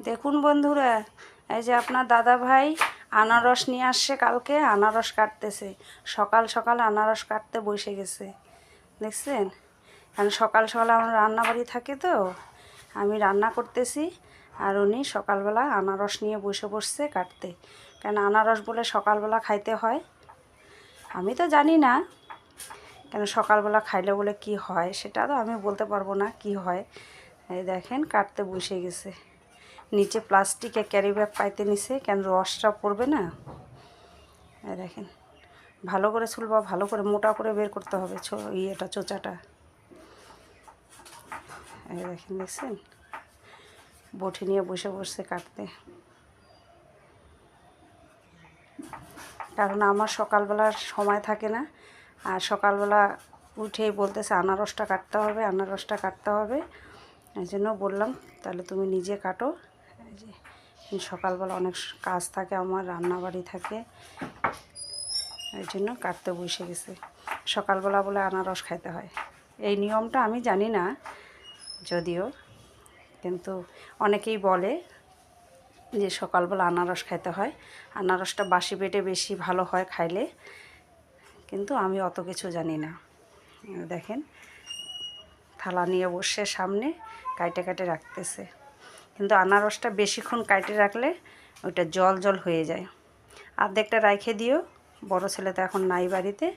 দেখুন বন্ধুরা, এই যে আপনার দাদা ভাই আনারস নিয়ে আসছে, কালকে আনারস কাটতেছে। সকাল সকাল আনারস কাটতে বসে গেছে, দেখছেন? কারণ সকাল সকাল আমার রান্নাবাড়ি থাকে, তো আমি রান্না করতেছি আর উনি সকালবেলা আনারস নিয়ে বসে বসছে কাটতে। কেন আনারস বলে সকালবেলা খাইতে হয়, আমি তো জানি না। কেন সকালবেলা খাইলে বলে কি হয় সেটা তো আমি বলতে পারবো না কি হয়। এই দেখেন কাটতে বসে গেছে। নিচে প্লাস্টিকে ক্যারি ব্যাগ পাইতে নিছে, কেন রসটা পড়বে না। এই দেখেন, ভালো করে ছুলবা, ভালো করে মোটা করে বের করতে হবে ইয়েটা, চোচাটা। এই দেখেন, দেখছেন? বটি নিয়ে বসে বসছে কাটতে। কারণ আমার সকালবেলার সময় থাকে না, আর সকালবেলা উঠেই বলতেছে আনারসটা কাটতে হবে, আনারসটা কাটতে হবে। এই জন্য বললাম তাহলে তুমি নিজে কাটো। এই যে সকালবেলা অনেক কাজ থাকে, আমার রান্নাবাড়ি থাকে, এই জন্য কাটতে বসে গেছে। সকালবেলা বলে আনারস খাইতে হয়, এই নিয়মটা আমি জানি না যদিও, কিন্তু অনেকেই বলে যে সকালবেলা আনারস খাইতে হয়, আনারসটা বাসি পেটে বেশি ভালো হয় খাইলে, কিন্তু আমি অত কিছু জানি না। দেখেন থালা নিয়ে বসে সামনে কাটে কাটে রাখতেছে, কিন্তু আনারসটা বেশিক্ষণ কাটে রাখলে ওইটা জল জল হয়ে যায়। অর্ধেকটা রাইখে দিও, বড় ছেলে তো এখন নাই বাড়িতে,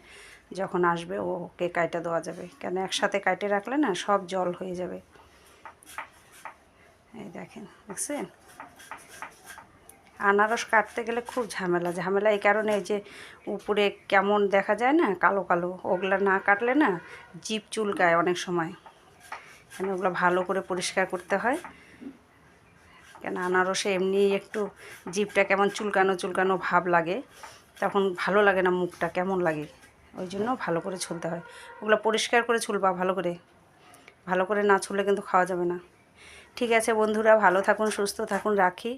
যখন আসবে ওকে কাইটে দেওয়া যাবে। কেন একসাথে কাটে রাখলে না সব জল হয়ে যাবে। এই দেখেন, দেখছেন? আনারস কাটতে গেলে খুব ঝামেলা এই কারণে, এই যে উপরে কেমন দেখা যায় না, কালো কালো, ওগুলা না কাটলে না জিভ চুলকায় অনেক সময়। কেন ওগুলো ভালো করে পরিষ্কার করতে হয়। কেন আনারসে এমনি একটু জিভটা কেমন চুলকানো চুলকানো ভাব লাগে, তখন ভালো লাগে না, মুখটা কেমন লাগে, ওই জন্য ভালো করে ছুলতে হয়। ওগুলো পরিষ্কার করে ছুলবা ভালো করে, ভালো করে না ছুলে কিন্তু খাওয়া যাবে না। ঠিক আছে বন্ধুরা, ভালো থাকুন, সুস্থ থাকুন, রাখি।